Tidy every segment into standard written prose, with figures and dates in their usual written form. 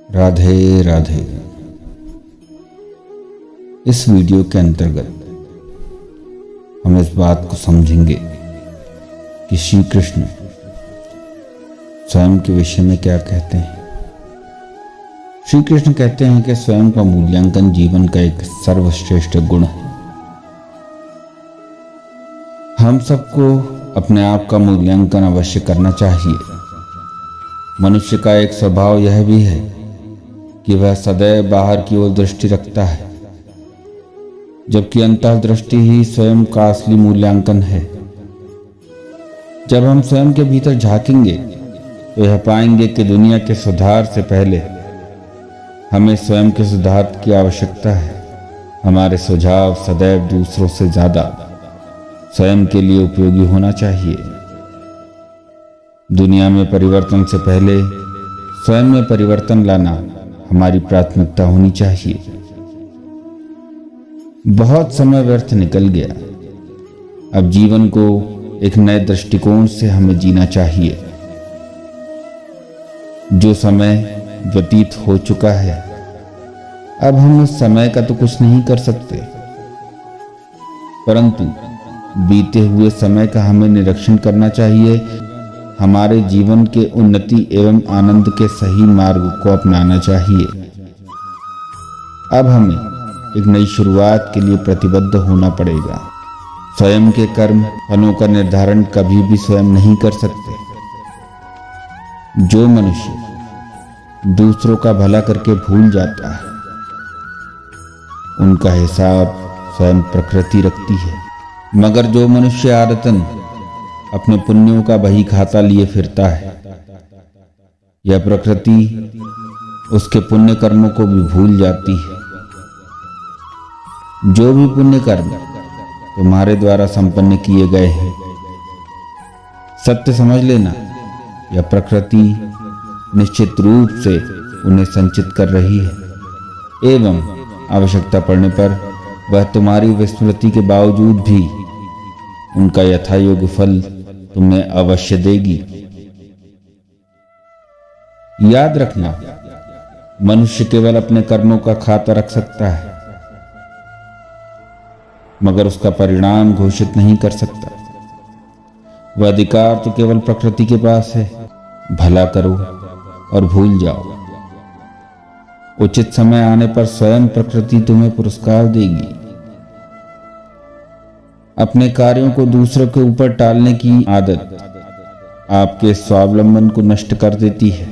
राधे राधे। इस वीडियो के अंतर्गत हम इस बात को समझेंगे कि श्री कृष्ण स्वयं के विषय में क्या कहते हैं। श्री कृष्ण कहते हैं कि स्वयं का मूल्यांकन जीवन का एक सर्वश्रेष्ठ गुण है। हम सबको अपने आप का मूल्यांकन अवश्य करना चाहिए। मनुष्य का एक स्वभाव यह भी है कि वह सदैव बाहर की ओर दृष्टि रखता है, जबकि अंतर्दृष्टि ही स्वयं का असली मूल्यांकन है। जब हम स्वयं के भीतर झांकेंगे तो यह पाएंगे कि दुनिया के सुधार से पहले हमें स्वयं के सुधार की आवश्यकता है। हमारे सुझाव सदैव दूसरों से ज्यादा स्वयं के लिए उपयोगी होना चाहिए। दुनिया में परिवर्तन से पहले स्वयं में परिवर्तन लाना हमारी प्राथमिकता होनी चाहिए। बहुत समय व्यर्थ निकल गया, अब जीवन को एक नए दृष्टिकोण से हमें जीना चाहिए। जो समय व्यतीत हो चुका है, अब हम उस समय का तो कुछ नहीं कर सकते, परंतु बीते हुए समय का हमें निरीक्षण करना चाहिए। हमारे जीवन के उन्नति एवं आनंद के सही मार्ग को अपनाना चाहिए। अब हमें एक नई शुरुआत के लिए प्रतिबद्ध होना पड़ेगा। स्वयं के कर्म फलों का निर्धारण कभी भी स्वयं नहीं कर सकते। जो मनुष्य दूसरों का भला करके भूल जाता है, उनका हिसाब स्वयं प्रकृति रखती है। मगर जो मनुष्य आदतन अपने पुण्यों का बही खाता लिए फिरता है, यह प्रकृति उसके पुण्य कर्मों को भी भूल जाती है। जो भी पुण्य कर्म तुम्हारे द्वारा संपन्न किए गए हैं, सत्य समझ लेना, यह प्रकृति निश्चित रूप से उन्हें संचित कर रही है एवं आवश्यकता पड़ने पर वह तुम्हारी विस्मृति के बावजूद भी उनका यथायोग्य फल तुम्हें अवश्य देगी। याद रखना, मनुष्य केवल अपने कर्मों का खाता रख सकता है, मगर उसका परिणाम घोषित नहीं कर सकता। वह अधिकार तो केवल प्रकृति के पास है। भला करो और भूल जाओ। उचित समय आने पर स्वयं प्रकृति तुम्हें पुरस्कार देगी। अपने कार्यों को दूसरों के ऊपर टालने की आदत आपके स्वावलंबन को नष्ट कर देती है।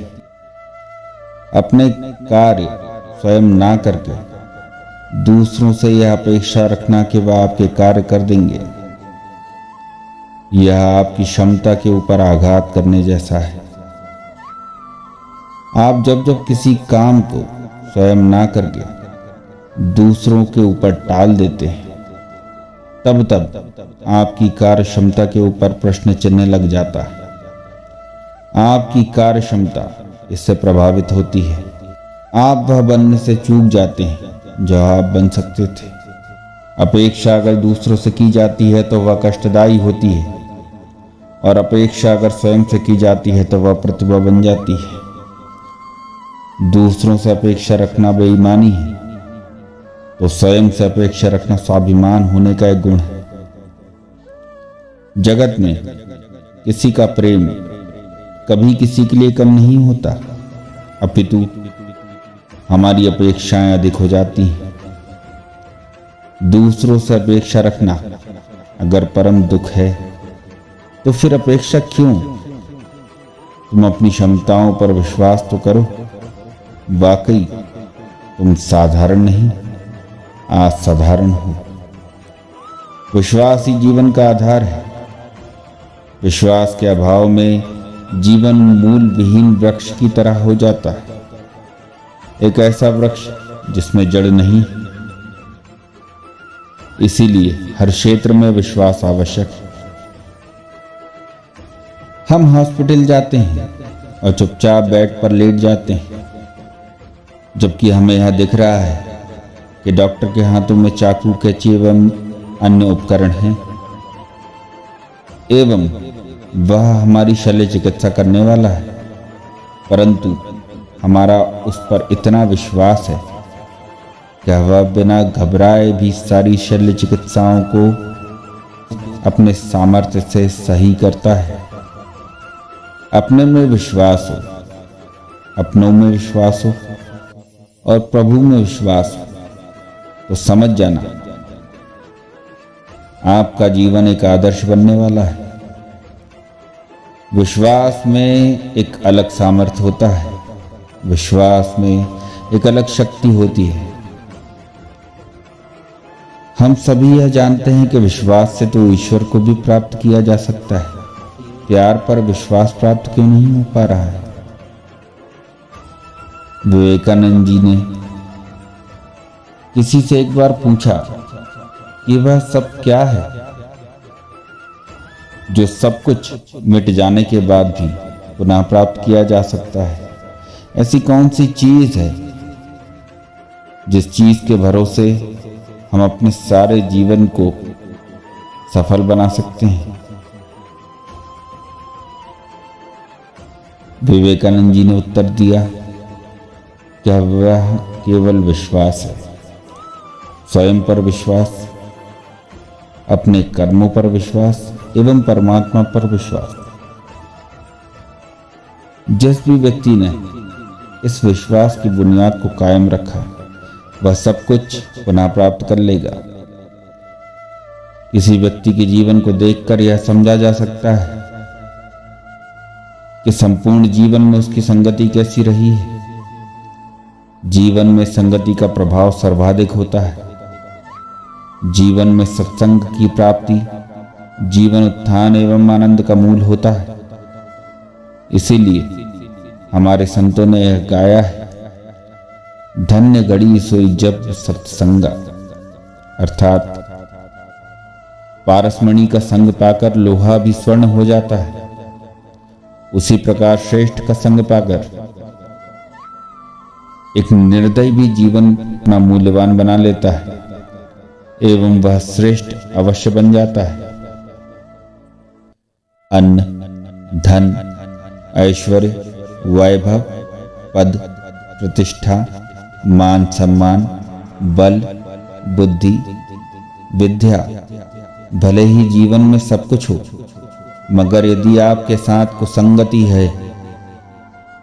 अपने कार्य स्वयं ना करके दूसरों से यह अपेक्षा रखना कि वह आपके कार्य कर देंगे, यह आपकी क्षमता के ऊपर आघात करने जैसा है। आप जब जब किसी काम को स्वयं ना करके दूसरों के ऊपर टाल देते हैं, तब तब आपकी कार्य क्षमता के ऊपर प्रश्न चिन्ह लग जाता है। आपकी कार्य क्षमता इससे प्रभावित होती है। आप वह बनने से चूक जाते हैं जो आप बन सकते थे। अपेक्षा अगर दूसरों से की जाती है तो वह कष्टदायी होती है, और अपेक्षा अगर स्वयं से की जाती है तो वह प्रतिभा बन जाती है। दूसरों से अपेक्षा रखना बेईमानी है, तो स्वयं से अपेक्षा रखना स्वाभिमान होने का एक गुण है। जगत में किसी का प्रेम कभी किसी के लिए कम नहीं होता, अपितु हमारी अपेक्षाएं अधिक हो जाती हैं। दूसरों से अपेक्षा रखना अगर परम दुख है, तो फिर अपेक्षा क्यों? तुम अपनी क्षमताओं पर विश्वास तो करो। वाकई तुम साधारण नहीं, असाधारण हो। विश्वास ही जीवन का आधार है। विश्वास के अभाव में जीवन मूल विहीन वृक्ष की तरह हो जाता है, एक ऐसा वृक्ष जिसमें जड़ नहीं। इसीलिए हर क्षेत्र में विश्वास आवश्यक है। हम हॉस्पिटल जाते हैं और चुपचाप बेड पर लेट जाते हैं, जबकि हमें यह दिख रहा है कि डॉक्टर के हाथों में चाकू, कैंची एवं अन्य उपकरण हैं एवं वह हमारी शल्य चिकित्सा करने वाला है, परंतु हमारा उस पर इतना विश्वास है कि वह बिना घबराए भी सारी शल्य चिकित्साओं को अपने सामर्थ्य से सही करता है। अपने में विश्वास हो, अपनों में विश्वास हो और प्रभु में विश्वास हो तो समझ जाना आपका जीवन एक आदर्श बनने वाला है। विश्वास में एक अलग सामर्थ्य होता है, विश्वास में एक अलग शक्ति होती है। हम सभी यह जानते हैं कि विश्वास से तो ईश्वर को भी प्राप्त किया जा सकता है। प्यार पर विश्वास प्राप्त क्यों नहीं हो पा रहा है? विवेकानंद जी ने किसी से एक बार पूछा कि वह सब क्या है जो सब कुछ मिट जाने के बाद भी पुनः प्राप्त किया जा सकता है। ऐसी कौन सी चीज है जिस चीज के भरोसे हम अपने सारे जीवन को सफल बना सकते हैं? विवेकानंद जी ने उत्तर दिया कि वह केवल विश्वास है। स्वयं पर विश्वास, अपने कर्मों पर विश्वास एवं परमात्मा पर विश्वास। जिस भी व्यक्ति ने इस विश्वास की बुनियाद को कायम रखा वह सब कुछ पुनः प्राप्त कर लेगा। किसी व्यक्ति के जीवन को देखकर यह समझा जा सकता है कि संपूर्ण जीवन में उसकी संगति कैसी रही है। जीवन में संगति का प्रभाव सर्वाधिक होता है। जीवन में सत्संग की प्राप्ति जीवन उत्थान एवं आनंद का मूल होता है। इसीलिए हमारे संतों ने यह गाया है, धन्य घड़ी सोई जब सत्संगा, अर्थात पारसमणि का संग पाकर लोहा भी स्वर्ण हो जाता है। उसी प्रकार श्रेष्ठ का संग पाकर एक निर्दयी भी जीवन अपना मूल्यवान बना लेता है एवं वह श्रेष्ठ अवश्य बन जाता है। अन्न, धन, ऐश्वर्य, वैभव, पद, प्रतिष्ठा, मान सम्मान, बल, बुद्धि, विद्या, भले ही जीवन में सब कुछ हो, मगर यदि आपके साथ कुसंगति है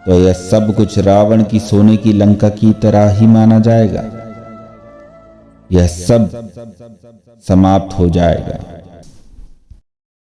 तो यह सब कुछ रावण की सोने की लंका की तरह ही माना जाएगा। यह सब समाप्त हो जाएगा।